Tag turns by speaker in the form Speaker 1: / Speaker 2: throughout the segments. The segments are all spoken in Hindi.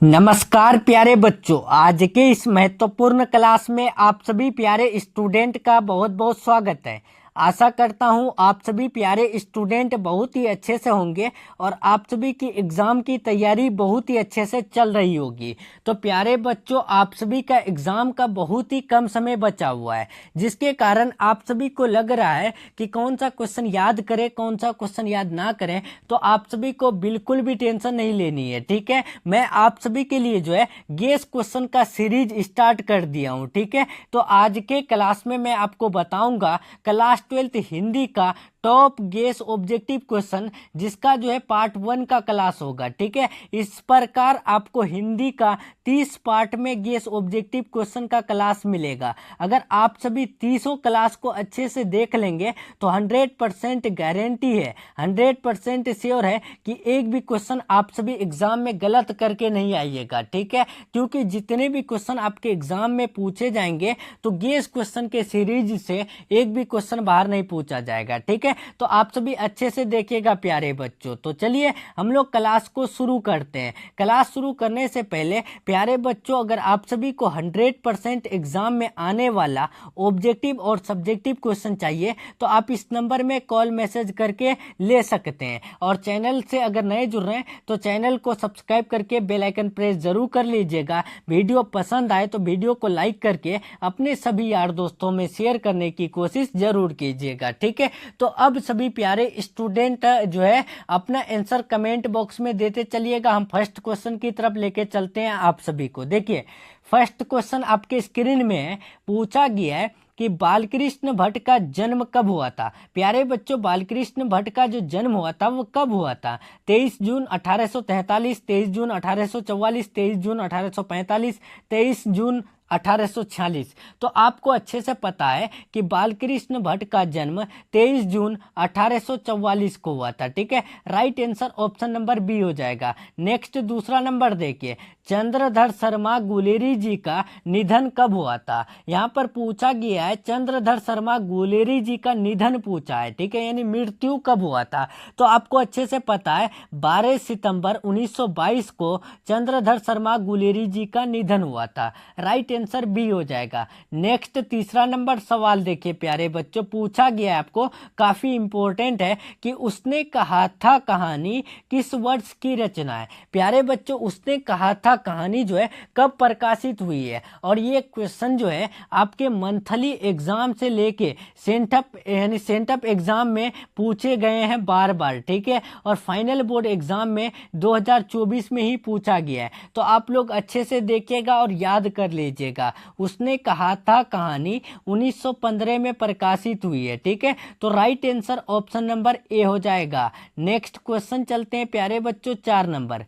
Speaker 1: नमस्कार प्यारे बच्चों, आज के इस महत्वपूर्ण क्लास में आप सभी प्यारे स्टूडेंट का बहुत बहुत स्वागत है। आशा करता हूं आप सभी प्यारे स्टूडेंट बहुत ही अच्छे से होंगे और आप सभी की एग्ज़ाम की तैयारी बहुत ही अच्छे से चल रही होगी। तो प्यारे बच्चों, आप सभी का एग्ज़ाम का बहुत ही कम समय बचा हुआ है, जिसके कारण आप सभी को लग रहा है कि कौन सा क्वेश्चन याद करें, कौन सा क्वेश्चन याद ना करें। तो आप सभी को बिल्कुल भी टेंशन नहीं लेनी है, ठीक है। मैं आप सभी के लिए जो है गेस क्वेश्चन का सीरीज स्टार्ट कर दिया हूं, ठीक है। तो आज के क्लास में मैं आपको बताऊंगा क्लास 12th हिंदी का टॉप गेस ऑब्जेक्टिव क्वेश्चन, जिसका जो है पार्ट 1 का क्लास होगा, ठीक है। इस प्रकार आपको हिंदी का 30 पार्ट में गेस ऑब्जेक्टिव क्वेश्चन का क्लास मिलेगा। अगर आप सभी 30 क्लास को अच्छे से देख लेंगे तो 100% गारंटी है, 100% श्योर है कि एक भी क्वेश्चन आप सभी एग्जाम में गलत करके नहीं आइएगा, ठीक है। क्योंकि जितने भी क्वेश्चन आपके एग्जाम में पूछे जाएंगे तो गेस क्वेश्चन के सीरीज से एक भी क्वेश्चन बाहर नहीं पूछा जाएगा, ठीक है। तो आप सभी अच्छे से देखिएगा प्यारे बच्चों। तो चलिए हम लोग क्लास को शुरू करते हैं। क्लास शुरू करने से पहले प्यारे बच्चों, अगर आप सभी को 100% एग्जाम में आने वाला ऑब्जेक्टिव और सब्जेक्टिव क्वेश्चन चाहिए तो आप इस नंबर में कॉल मैसेज करके ले सकते हैं। और चैनल से अगर नए जुड़ रहे हैं तो चैनल को सब्सक्राइब करके बेल आइकन प्रेस जरूर कर लीजिएगा। वीडियो पसंद आए तो वीडियो को लाइक करके अपने सभी यार दोस्तों में शेयर करने की कोशिश जरूर कीजिएगा, ठीक है। तो अब सभी प्यारे स्टूडेंट जो है अपना आंसर कमेंट बॉक्स में देते चलिएगा। हम फर्स्ट क्वेश्चन की तरफ लेके चलते हैं आप सभी को। देखिए फर्स्ट क्वेश्चन आपके स्क्रीन में है, पूछा गया है कि बालकृष्ण भट्ट का जन्म कब हुआ था। प्यारे बच्चों, बालकृष्ण भट्ट का जो जन्म हुआ था वो कब हुआ था? 23 जून 1843, 23 जून 1844, 23 जून 1845, 23 जून 1846। तो आपको अच्छे से पता है कि बालकृष्ण भट्ट का जन्म 23 जून 1844 को हुआ था, ठीक है। Right answer option number B हो जाएगा। नेक्स्ट दूसरा नंबर देखिए, चंद्रधर शर्मा गुलेरी जी का निधन कब हुआ था। यहाँ पर पूछा गया है चंद्रधर शर्मा गुलेरी जी का निधन पूछा है, ठीक है, यानी मृत्यु कब हुआ था। तो आपको अच्छे से पता है 12 सितंबर 1922 को चंद्रधर शर्मा गुलेरी जी का निधन हुआ था। राइट आंसर बी हो जाएगा। नेक्स्ट तीसरा नंबर सवाल देखिए प्यारे बच्चों, पूछा गया है आपको, काफी इंपॉर्टेंट है कि उसने कहा था कहानी किस वर्ष की रचना है। प्यारे बच्चों, उसने कहा था कहानी जो है कब प्रकाशित हुई है। और ये क्वेश्चन जो है आपके मंथली एग्जाम से लेके सेंटअप एग्जाम में पूछे गए हैं बार बार, ठीक है। और फाइनल बोर्ड एग्जाम में 2024 में ही पूछा गया है। तो आप लोग अच्छे से देखिएगा और याद कर लीजिएगा। उसने कहा था कहानी 1915 में प्रकाशित हुई है, ठीक है। तो right answer option number A हो जाएगा। नेक्स्ट क्वेश्चन चलते हैं प्यारे बच्चों, 4 नंबर।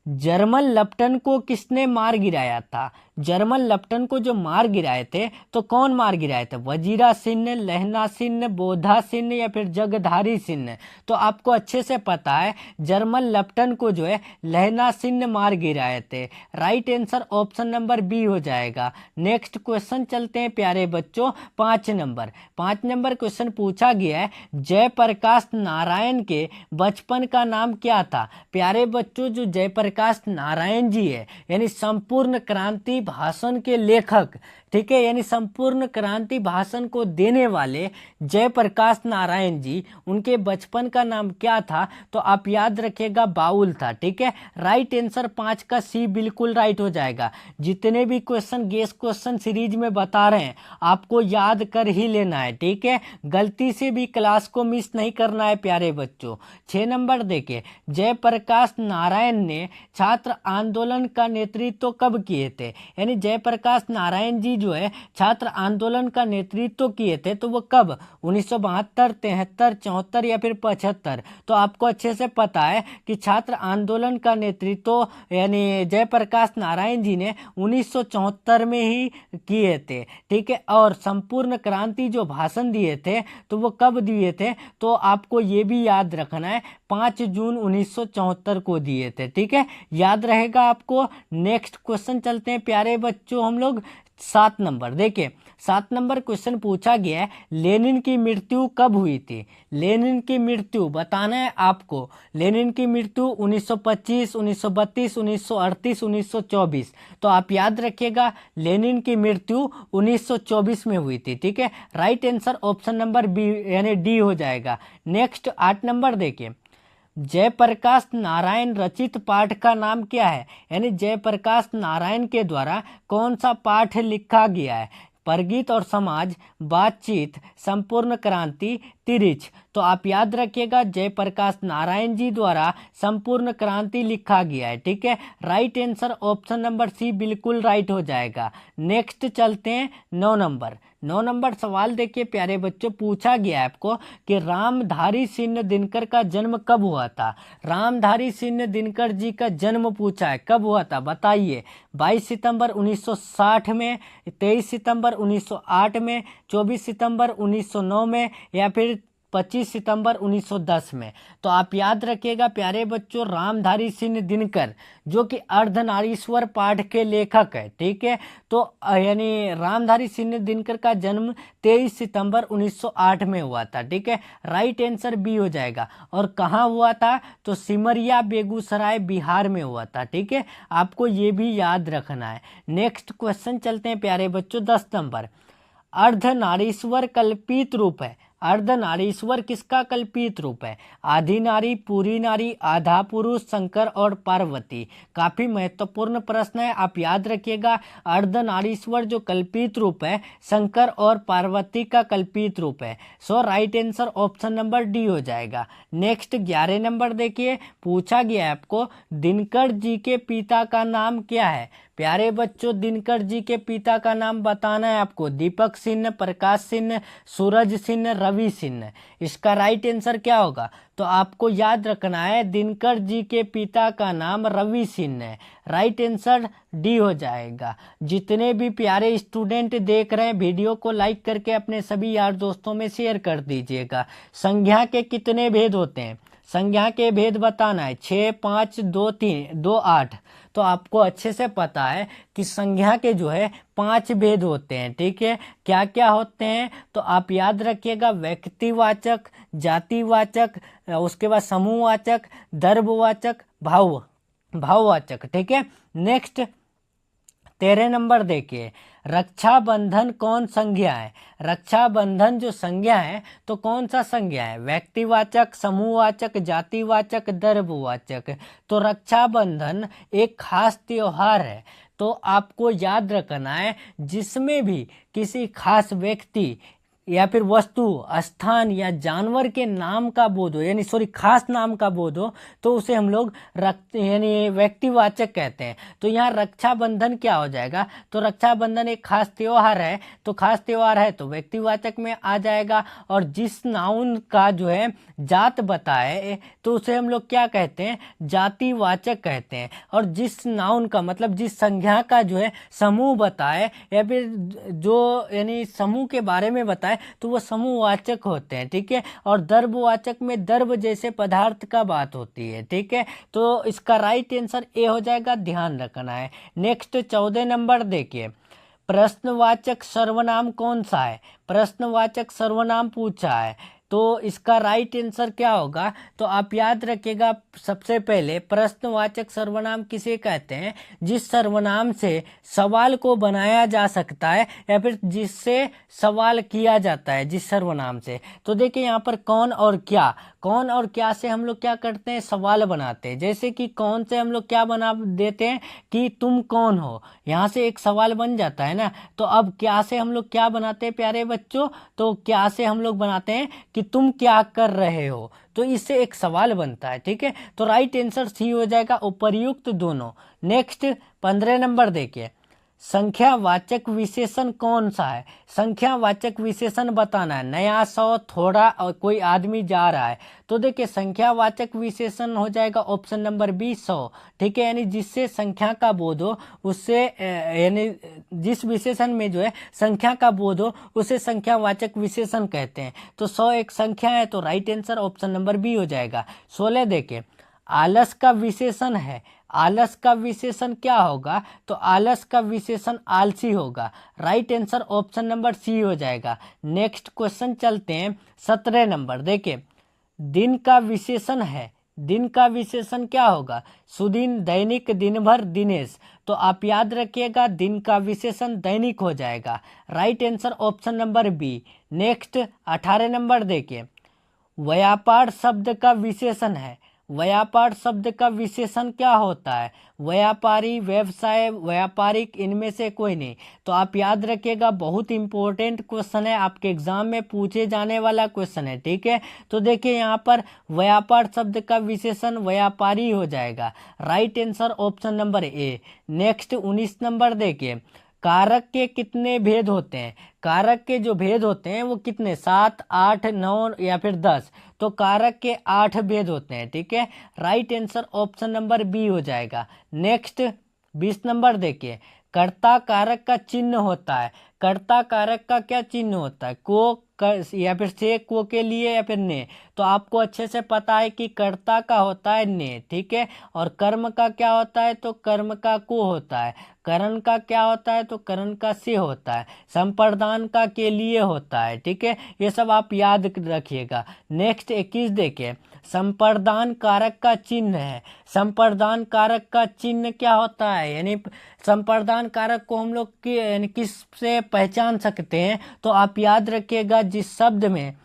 Speaker 1: जर्मन लेफ्टन को किसने मार गिराया था। जर्मन लेफ्टन को जो मार गिराए थे तो कौन मार गिराए थे? वजीरा सिंह, लहना सिंह, बोधा सिंह या फिर जगधारी सिंह। तो आपको अच्छे से पता है जर्मन लेफ्टन को जो है लहना सिंह मार गिराए थे। Right answer option number B हो जाएगा। नेक्स्ट क्वेश्चन चलते हैं प्यारे बच्चों, 5 नंबर। 5 नंबर क्वेश्चन पूछा गया है जयप्रकाश नारायण के बचपन का नाम क्या था। प्यारे बच्चों, जो जयप्रकाश नारायण जी है यानी संपूर्ण क्रांति भाषण के लेखक, ठीक है, यानी संपूर्ण क्रांति भाषण को देने वाले जयप्रकाश नारायण जी, उनके बचपन का नाम क्या था? तो आप याद रखिएगा बाउल था, ठीक है। राइट आंसर 5 का सी बिल्कुल राइट हो जाएगा। जितने भी क्वेश्चन गेस क्वेश्चन सीरीज में बता रहे हैं आपको याद कर ही लेना है, ठीक है। गलती से भी क्लास को मिस नहीं करना है प्यारे बच्चों। 6 नंबर देखिए, जयप्रकाश नारायण ने छात्र आंदोलन का नेतृत्व कब किए थे। यानी जयप्रकाश नारायण जी जो है छात्र आंदोलन का नेतृत्व किए थे तो वो कब? 1972, 73, 74 या फिर 75। तो आपको अच्छे से पता है कि छात्र आंदोलन का नेतृत्व यानी जयप्रकाश नारायण जी ने 1974 में ही किए थे, ठीक है। और संपूर्ण क्रांति जो भाषण दिए थे तो वो कब दिए थे? तो आपको ये भी याद रखना है 5 जून 1974 को दिए थे, ठीक है, याद रहेगा आपको। नेक्स्ट क्वेश्चन चलते हैं प्यारे बच्चों हम लोग, 7 नंबर। देखिए 7 नंबर क्वेश्चन पूछा गया है, लेनिन की मृत्यु कब हुई थी? लेनिन की मृत्यु बताना है आपको। लेनिन की मृत्यु 1925, 1932, 1938, 1924। तो आप याद रखिएगा, लेनिन की मृत्यु 1924 में हुई थी। ठीक है, right answer option number B यानी डी हो जाएगा। नेक्स्ट 8 नंबर देखिए, जयप्रकाश नारायण रचित पाठ का नाम क्या है? यानी जयप्रकाश नारायण के द्वारा कौन सा पाठ लिखा गया है? परगीत और समाज, बातचीत, संपूर्ण क्रांति, तिरिच। तो आप याद रखिएगा, जयप्रकाश नारायण जी द्वारा संपूर्ण क्रांति लिखा गया है। ठीक है, right answer option number C बिल्कुल राइट हो जाएगा। नेक्स्ट चलते हैं 9 नंबर। 9 नंबर सवाल देखिए प्यारे बच्चों, पूछा गया है आपको कि रामधारी सिंह दिनकर का जन्म कब हुआ था? रामधारी सिंह दिनकर जी का जन्म पूछा है, कब हुआ था बताइए। 22 सितंबर 1960 में, 23 सितंबर 1908 में, 24 सितंबर 1909 में, या फिर 25 सितंबर 1910 में। तो आप याद रखिएगा प्यारे बच्चों, रामधारी सिंह दिनकर जो कि अर्धनारीश्वर पाठ के लेखक है। ठीक है, तो यानी रामधारी सिंह दिनकर का जन्म 23 सितंबर 1908 में हुआ था। ठीक है, राइट आंसर बी हो जाएगा। और कहाँ हुआ था? तो सिमरिया बेगूसराय बिहार में हुआ था। ठीक है, आपको ये भी याद रखना है। नेक्स्ट क्वेश्चन चलते हैं प्यारे बच्चों 10 नंबर। अर्धनारीश्वर कल्पित रूप है। अर्धनारीश्वर किसका कल्पित रूप है? आधी नारी, पूरी नारी, आधा पुरुष, शंकर और पार्वती। काफी महत्वपूर्ण प्रश्न है, आप याद रखिएगा। अर्धनारीश्वर जो कल्पित रूप है, शंकर और पार्वती का कल्पित रूप है। So right answer option number D हो जाएगा। नेक्स्ट 11 नंबर देखिए, पूछा गया है आपको, दिनकर जी के पिता का नाम क्या है? प्यारे बच्चों, दिनकर जी के पिता का नाम बताना है आपको। दीपक सिंह, प्रकाश सिंह, सूरज सिंह, रवि सिंह। इसका राइट आंसर क्या होगा? तो आपको याद रखना है, दिनकर जी के पिता का नाम रवि सिंह है। राइट आंसर डी हो जाएगा। जितने भी प्यारे स्टूडेंट देख रहे हैं, वीडियो को लाइक करके अपने सभी यार दोस्तों में शेयर कर दीजिएगा। संज्ञा के कितने भेद होते हैं? संज्ञा के भेद बताना है, 6, 5, 2, 3, 2, 8। तो आपको अच्छे से पता है कि संज्ञा के जो है 5 भेद होते हैं। ठीक है, क्या क्या होते हैं? तो आप याद रखिएगा, व्यक्तिवाचक, जातिवाचक, उसके बाद समूहवाचक, दर्भवाचक, भाववाचक। ठीक है, नेक्स्ट 13 नंबर देखिए, रक्षाबंधन कौन संज्ञा है? रक्षाबंधन जो संज्ञा है तो कौन सा संज्ञा है? व्यक्तिवाचक, समूहवाचक, जातिवाचक, दर्भवाचक। तो रक्षाबंधन एक खास त्योहार है। तो आपको याद रखना है, जिसमें भी किसी खास व्यक्ति या फिर वस्तु, स्थान या जानवर के नाम का बोध हो, यानी खास नाम का बोध हो, तो उसे हम लोग यानी व्यक्तिवाचक कहते हैं। तो यहाँ रक्षाबंधन क्या हो जाएगा? तो रक्षाबंधन एक खास त्योहार है, तो खास त्योहार है तो व्यक्तिवाचक में आ जाएगा। और जिस नाउन का जो है जात बताए तो उसे हम लोग क्या कहते हैं? जातिवाचक कहते हैं। और जिस नाउन का मतलब जिस संज्ञा का जो है समूह बताए या फिर जो यानी समूह के बारे में बताए तो वो समूहवाचक होते हैं। ठीक है, और दर्भवाचक में दर्भ जैसे पदार्थ का बात होती है। ठीक है, तो इसका राइट आंसर ए हो जाएगा, ध्यान रखना है। नेक्स्ट 14 नंबर देखिए, प्रश्नवाचक सर्वनाम कौन सा है? प्रश्नवाचक सर्वनाम पूछा है, तो इसका राइट आंसर क्या होगा? तो आप याद रखिएगा, सबसे पहले प्रश्नवाचक सर्वनाम किसे कहते हैं? जिस सर्वनाम से सवाल को बनाया जा सकता है या फिर जिससे सवाल किया जाता है, जिस सर्वनाम से। तो देखिए यहाँ पर कौन और क्या, कौन और क्या से हम लोग क्या करते हैं? सवाल बनाते हैं। जैसे कि कौन से हम लोग क्या बना देते हैं कि तुम कौन हो, यहाँ से एक सवाल बन जाता है ना। तो अब क्या से हम लोग क्या बनाते हैं प्यारे बच्चों? तो क्या से हम लोग बनाते हैं कि तुम क्या कर रहे हो, तो इससे एक सवाल बनता है। ठीक है, तो राइट आंसर सी हो जाएगा, उपर्युक्त दोनों। नेक्स्ट 15 नंबर देखिए, संख्यावाचक विशेषण कौन सा है? संख्यावाचक विशेषण बताना है। नया, सौ, थोड़ा और कोई आदमी जा रहा है। तो देखिए संख्यावाचक विशेषण हो जाएगा ऑप्शन नंबर बी, 100। ठीक है, यानी जिससे संख्या का बोध हो उससे, यानी जिस विशेषण में जो है संख्या का बोध हो उसे संख्यावाचक विशेषण कहते हैं। तो 100 एक संख्या है, तो right answer option number B हो जाएगा। 16 देखिए, आलस का विशेषण है। आलस का विशेषण क्या होगा? तो आलस का विशेषण आलसी होगा। Right answer option number C हो जाएगा। नेक्स्ट क्वेश्चन चलते हैं 17 नंबर। देखिए, दिन का विशेषण है, दिन का विशेषण क्या होगा? सुदिन, दैनिक, दिन भर, दिनेश। तो आप याद रखिएगा दिन का विशेषण दैनिक हो जाएगा। Right answer option number B. Next 18 number देखिए, व्यापार शब्द का विशेषण है। व्यापार शब्द का विशेषण क्या होता है? व्यापारी, व्यवसाय, व्यापारिक, इनमें से कोई नहीं। तो आप याद रखिएगा, बहुत इंपॉर्टेंट क्वेश्चन है, आपके एग्जाम में पूछे जाने वाला क्वेश्चन है। ठीक है, तो देखिए यहाँ पर व्यापार शब्द का विशेषण व्यापारी हो जाएगा। Right answer option number A. Next 19 number देखिए, कारक के कितने भेद होते हैं? कारक के जो भेद होते हैं वो कितने? 7, 8, 9 या फिर 10। तो कारक के 8 भेद होते हैं। ठीक है, right answer option number B हो जाएगा। नेक्स्ट 20 नंबर देखिए, कर्ता कारक का चिन्ह होता है। कर्ता कारक का क्या चिन्ह होता है? को, या फिर से, को के लिए, या फिर ने। तो आपको अच्छे से पता है कि कर्ता का होता है ने। ठीक है, और कर्म का क्या होता है? तो कर्म का को होता है। करण का क्या होता है? तो करण का से होता है। संप्रदान का के लिए होता है। ठीक है, ये सब आप याद रखिएगा। नेक्स्ट 21 देखिए, संप्रदान कारक का चिन्ह है। संप्रदान कारक का चिन्ह क्या होता है? यानी संप्रदान कारक को हम लोग किस से पहचान सकते हैं? तो आप याद रखिएगा, जिस शब्द में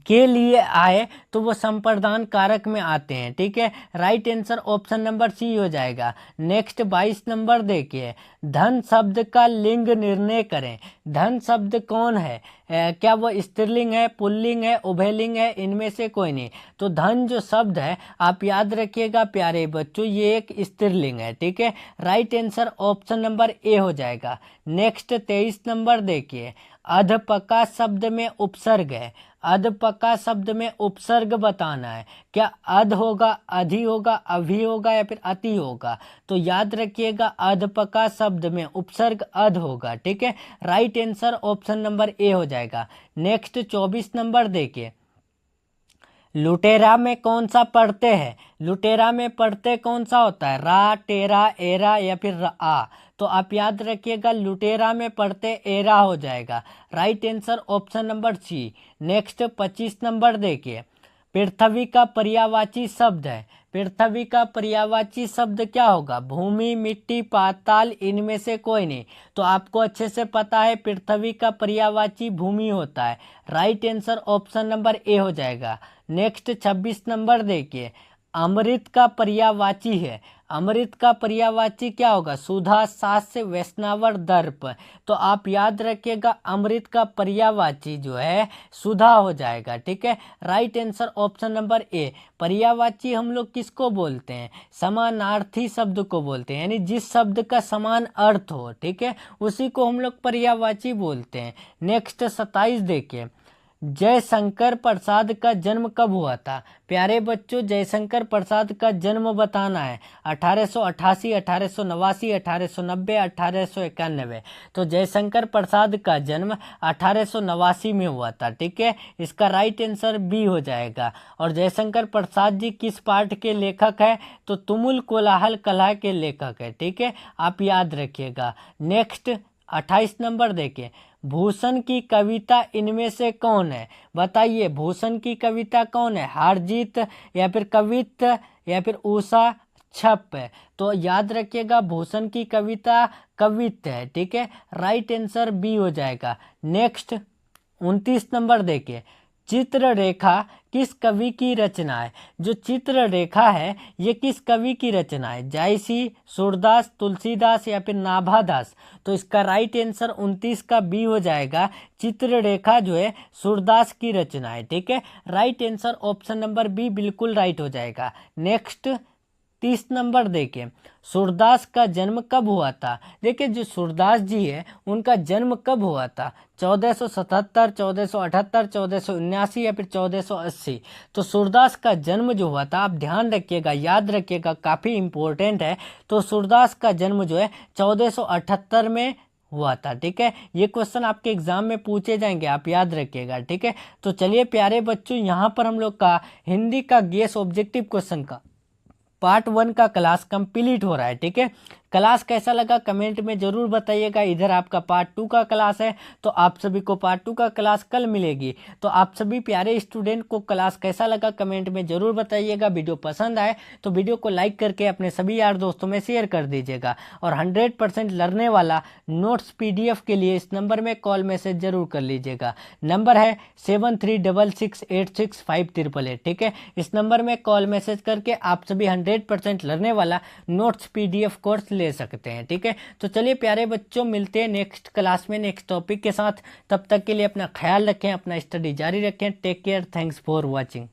Speaker 1: के लिए आए तो वो संप्रदान कारक में आते हैं। ठीक है, right answer option number C हो जाएगा। नेक्स्ट 22 नंबर देखिए, धन शब्द का लिंग निर्णय करें। धन शब्द कौन है? क्या वो स्त्रीलिंग है, पुल्लिंग है, उभयलिंग है? इनमें से कोई नहीं। तो धन जो शब्द है, आप याद रखिएगा प्यारे बच्चों, ये एक स्त्रीलिंग है। ठीक है, right answer option number A हो जाएगा। नेक्स्ट 23 नंबर देखिए, अधपका शब्द में उपसर्ग है। अधपका शब्द में उपसर्ग बताना है। क्या अध होगा, अधि होगा, अभि होगा, या फिर अति होगा? तो याद रखिएगा, अधपका शब्द में उपसर्ग अध होगा। ठीक है, right answer option number A हो जाएगा। नेक्स्ट 24 नंबर देखिए, लुटेरा में कौन सा पढ़ते हैं? लुटेरा में पढ़ते कौन सा होता है? रा, टेरा, एरा, या फिर आ? तो आप याद रखिएगा, लुटेरा में पढ़ते एरा हो जाएगा। Right answer option number C. Next 25 number देखिए, पृथ्वी का पर्यायवाची शब्द है। पृथ्वी का पर्यायवाची शब्द क्या होगा? भूमि, मिट्टी, पाताल, इनमें से कोई नहीं। तो आपको अच्छे से पता है पृथ्वी का पर्यायवाची भूमि होता है। Right answer option number A हो जाएगा। नेक्स्ट 26 नंबर देखिए, अमृत का पर्यायवाची है। अमृत का पर्यायवाची क्या होगा? सुधा, सास्य, वैष्णवर, दर्प। तो आप याद रखिएगा, अमृत का पर्यायवाची जो है सुधा हो जाएगा। ठीक है, right answer option number A. पर्यायवाची हम लोग किसको बोलते हैं? समानार्थी शब्द को बोलते हैं, यानी जिस शब्द का समान अर्थ हो। ठीक है, उसी को हम लोग पर्यायवाची बोलते हैं। नेक्स्ट 27 देखिए, जयशंकर प्रसाद का जन्म कब हुआ था? प्यारे बच्चों, जयशंकर प्रसाद का जन्म बताना है। 1888, 1889, 1890, 1891। तो जयशंकर प्रसाद का जन्म 1889 में हुआ था। ठीक है, इसका राइट आंसर बी हो जाएगा। और जयशंकर प्रसाद जी किस पाठ के लेखक है? तो तुमुल कोलाहल कला के लेखक है। ठीक है, आप याद रखिएगा। नेक्स्ट 28 नंबर देखिए, भूषण की कविता इनमें से कौन है? बताइए, भूषण की कविता कौन है? हारजीत, या फिर कवित्त, या फिर उषा छप है? तो याद रखिएगा, भूषण की कविता कवित्त है। ठीक है, राइट आंसर बी हो जाएगा। नेक्स्ट 29 नंबर देखिए, चित्ररेखा किस कवि की रचना है? जो चित्ररेखा है ये किस कवि की रचना है? जायसी, सूरदास, तुलसीदास, या फिर नाभादास? तो इसका राइट आंसर 29 का बी हो जाएगा। चित्ररेखा जो है सूरदास की रचना है। ठीक है, right answer option number B बिल्कुल राइट हो जाएगा। नेक्स्ट 30 नंबर देखिए, सूरदास का जन्म कब हुआ था? देखिए, जो सूरदास जी है उनका जन्म कब हुआ था? 1477, 1478, 1479, या फिर 1480? तो सूरदास का जन्म जो हुआ था, आप ध्यान रखिएगा, याद रखिएगा, काफ़ी इंपॉर्टेंट है। तो सूरदास का जन्म जो है 1478 में हुआ था। ठीक है, ये क्वेश्चन आपके एग्जाम में पूछे जाएंगे, आप याद रखिएगा। ठीक है, तो चलिए प्यारे बच्चों, यहाँ पर हम लोग का हिंदी का गेस ऑब्जेक्टिव क्वेश्चन का पार्ट 1 का क्लास कंप्लीट हो रहा है। ठीक है, क्लास कैसा लगा कमेंट में ज़रूर बताइएगा। इधर आपका पार्ट 2 का क्लास है, तो आप सभी को पार्ट 2 का क्लास कल मिलेगी। तो आप सभी प्यारे स्टूडेंट को क्लास कैसा लगा कमेंट में ज़रूर बताइएगा। वीडियो पसंद आए तो वीडियो को लाइक करके अपने सभी यार दोस्तों में शेयर कर दीजिएगा। और 100% लर्ने वाला नोट्स PDF के लिए इस नंबर में कॉल मैसेज जरूर कर लीजिएगा। नंबर है 7366865888। ठीक है, इस नंबर में कॉल मैसेज करके आप सभी 100% लर्ने वाला नोट्स PDF कोर्स ले सकते हैं। ठीक है, तो चलिए प्यारे बच्चों, मिलते हैं नेक्स्ट क्लास में नेक्स्ट टॉपिक के साथ। तब तक के लिए अपना ख्याल रखें, अपना स्टडी जारी रखें। Take care, thanks for watching.